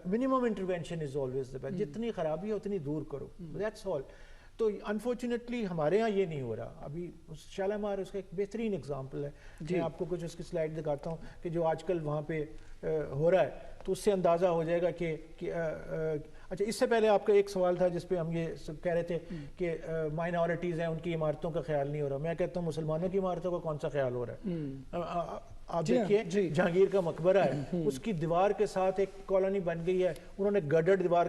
minimum intervention is always the best. جتنی خرابی ہے اتنی دور کرو. That's all. تو انفارچونیٹلی ہمارے ہاں یہ نہیں ہو رہا. ابھی شالامار اس کا ایک بہترین اگزامپل ہے. میں آپ کو کچھ اس کی سلائڈ دکھاتا ہوں کہ جو آج کل وہاں پہ ہو رہا ہے تو اس سے اندازہ ہو جائے گا کہ اچھا اس سے پہلے آپ کا ایک سوال تھا جس پہ ہم یہ کہہ رہے تھے کہ مائنورٹیز ہیں ان کی عمارتوں کا خیال نہیں ہو رہا. میں کہتا ہوں مسلمانوں کی عمارتوں کا کون سا خیال ہو رہا ہے؟ آپ دیکھیے جہانگیر کا مقبرہ ہے, اس کی دیوار کے ساتھ ایک کالونی بن گئی ہے, انہوں نے گڈر دیوار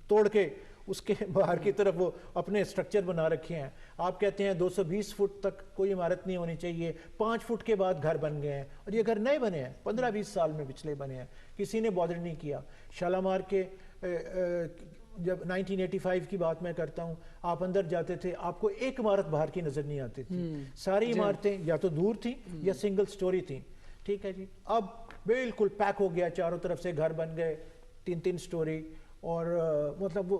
توڑ کے اس کے باہر کی طرف وہ اپنے اسٹرکچر بنا رکھے ہیں. آپ کہتے ہیں 220 فٹ تک کوئی عمارت نہیں ہونی چاہیے, 5 فٹ کے بعد گھر بن گئے ہیں, اور یہ گھر نئے بنے ہیں 15-20 سال میں پچھلے بنے ہیں, کسی نے بادر نہیں کیا. شالامار کے جب 1985 کی بات میں کرتا ہوں, آپ اندر جاتے تھے آپ کو ایک عمارت باہر کی نظر نہیں آتی تھی, ساری عمارتیں یا تو دور تھیں یا سنگل سٹوری تھیں. ٹھیک ہے جی, اب بالکل پیک ہو گیا, چاروں طرف سے گھر بن گئے 3 سٹوری, اور مطلب وہ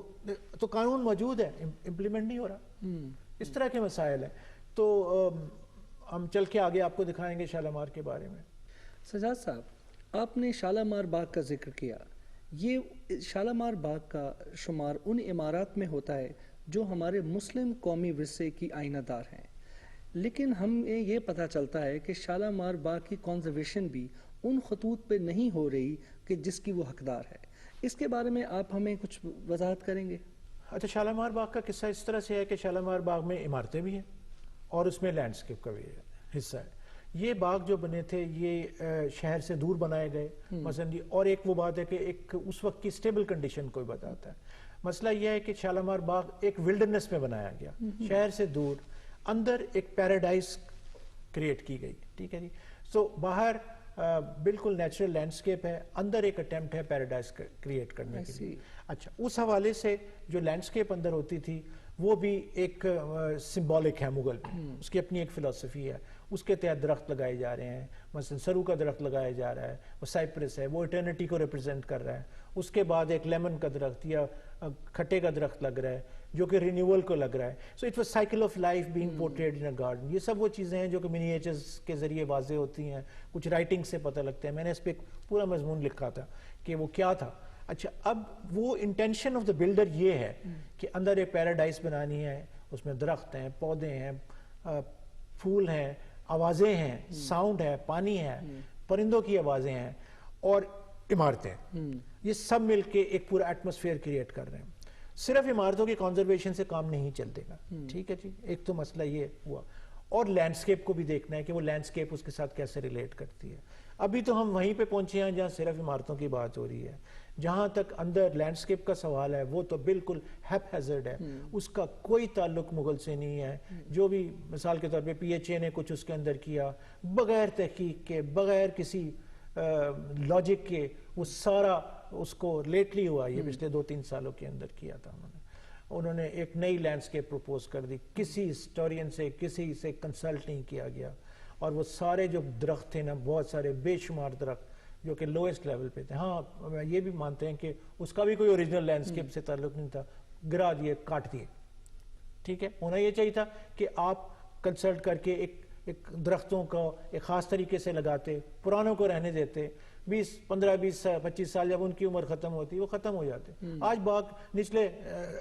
تو قانون موجود ہے, امپلیمنٹ نہیں ہو رہا. اس طرح کے مسائل ہیں. تو ہم چل کے آگے آپ کو دکھائیں گے شالامار کے بارے میں. سجاد صاحب, آپ نے شالامار باغ کا ذکر کیا. یہ شالامار باغ کا شمار ان عمارات میں ہوتا ہے جو ہمارے مسلم قومی ورثے کی آئینہ دار ہیں, لیکن ہمیں یہ پتہ چلتا ہے کہ شالامار باغ کی کنزرویشن بھی ان خطوط پہ نہیں ہو رہی کہ جس کی وہ حقدار ہے. اس کے بارے میں آپ ہمیں کچھ وضاحت کریں گے؟ اچھا, شالامار باغ کا قصہ اس طرح سے ہے کہ شالامار باغ میں عمارتیں بھی ہیں اور اس میں لینڈسکیپ کا بھی حصہ ہے. یہ باغ جو بنے تھے یہ شہر سے دور بنائے گئے مثلا جی, اور ایک وہ بات ہے کہ ایک اس وقت کی سٹیبل کنڈیشن کوئی بتاتا ہے. مسئلہ یہ ہے کہ شالامار باغ ایک ولڈرنس میں بنایا گیا, شہر سے دور, اندر ایک پیراڈائز کریٹ کی گئی. ٹھیک ہے جی, سو باہر بالکل نیچرل لینڈسکیپ ہے, اندر ایک اٹیمپٹ ہے پیراڈائز کریٹ کرنے کے لیے. اچھا, اس حوالے سے جو لینڈسکیپ اندر ہوتی تھی وہ بھی ایک سمبولک ہے مغل میں, اس کی اپنی ایک فلسفی ہے. اس کے تحت درخت لگائے جا رہے ہیں, مثلا سرو کا درخت لگایا جا رہا ہے, وہ سائپرس ہے, وہ ایٹرنیٹی کو ریپرزینٹ کر رہا ہے. اس کے بعد ایک لیمن کا درخت یا کھٹے کا درخت لگ رہا ہے جو کہ رینیول کو لگ رہا ہے. So it was cycle of life being portrayed in a garden. یہ سب وہ چیزیں ہیں جو کہ منیچرز کے ذریعے واضح ہوتی ہیں, کچھ رائٹنگ سے پتہ لگتے ہیں. میں نے اس پہ پورا مضمون لکھا تھا کہ وہ کیا تھا. اچھا, اب وہ انٹینشن آف دا بلڈر یہ ہے کہ اندر ایک پیراڈائز بنانی ہے, اس میں درخت ہیں, پودے ہیں, پھول ہیں, آوازیں ہیں, ساؤنڈ ہے, پانی ہے, پرندوں کی آوازیں ہیں, اور عمارتیں. یہ سب مل کے ایک پورا ایٹماسفیئر کریٹ کر رہے ہیں. صرف عمارتوں کی کنزرویشن سے کام نہیں چلتے گا. ٹھیک ہے جی, ایک تو مسئلہ یہ ہوا, اور لینڈسکیپ کو بھی دیکھنا ہے کہ وہ لینڈسکیپ اس کے ساتھ کیسے ریلیٹ کرتی ہے. ابھی تو ہم وہیں پہ پہنچے ہیں جہاں صرف عمارتوں کی بات ہو رہی ہے. جہاں تک اندر لینڈسکیپ کا سوال ہے وہ تو بالکل ہیپ ہیزرڈ ہے, اس کا کوئی تعلق مغل سے نہیں ہے. جو بھی مثال کے طور پہ پی ایچ اے نے کچھ اس کے اندر کیا بغیر تحقیق کے, بغیر کسی لاجک کے, وہ سارا اس کو لیٹلی ہوا, یہ پچھلے 2-3 سالوں کے اندر کیا تھا. انہوں نے ایک نئی لینڈسکیپ پروپوز کر دی, کسی ہسٹورین سے کسی سے کنسلٹ نہیں کیا گیا, اور وہ سارے جو درخت تھے نا, بہت سارے بے شمار درخت جو کہ لوئسٹ لیول پہ تھے. ہاں یہ بھی مانتے ہیں کہ اس کا بھی کوئی اوریجنل لینڈسکیپ سے تعلق نہیں تھا, گرا دیے, کاٹ دیے. ٹھیک ہے, ہونا یہ چاہیے تھا کہ آپ کنسلٹ کر کے ایک درختوں کو ایک خاص طریقے سے لگاتے, پرانوں کو رہنے دیتے, 15-20-25 سال جب ان کی عمر ختم ہوتی وہ ختم ہو جاتے. آج باغ نچلے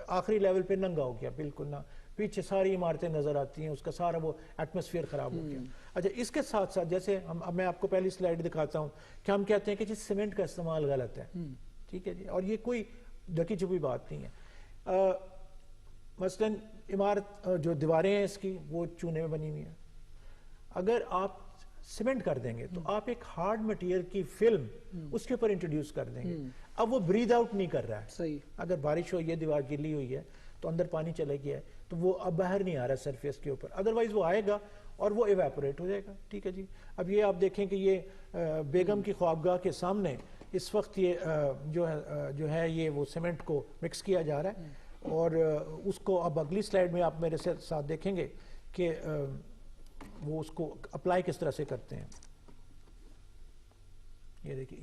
آخری لیول پہ ننگا ہو گیا بالکل نا, پیچھے ساری عمارتیں نظر آتی ہیں, اس کا سارا وہ ایٹماسفیئر خراب ہو گیا. اچھا, اس کے ساتھ ساتھ جیسے اب میں آپ کو پہلی سلائیڈ دکھاتا ہوں کہ ہم کہتے ہیں کہ جس سیمنٹ کا استعمال غلط ہے. ٹھیک ہے جی, اور یہ کوئی ڈھکی چھپی بات نہیں ہے. مثلاً عمارت جو دیواریں ہیں اس کی وہ چونے میں بنی ہوئی ہیں. اگر آپ سیمنٹ کر دیں گے تو آپ ایک ہارڈ مٹیریل کی فلم اس کے اوپر انٹروڈیوس کر دیں گے. اب وہ بریتھ آؤٹ نہیں کر رہا ہے. صحیح, اگر بارش ہوئی ہے, دیوار گلی ہوئی ہے تو اندر پانی چلے گیا ہے تو وہ اب باہر نہیں آ رہا سرفیس کے اوپر, ادروائز وہ آئے گا اور وہ ایواپوریٹ ہو جائے گا. ٹھیک ہے جی, اب یہ آپ دیکھیں کہ یہ بیگم کی خوابگاہ کے سامنے اس وقت یہ جو ہے یہ وہ سیمنٹ کو مکس کیا جا رہا ہے, اور اس کو اب اگلی سلائیڈ میں آپ میرے ساتھ دیکھیں گے کہ وہ اس کو اپلائی کس طرح سے کرتے ہیں. یہ دیکھیے.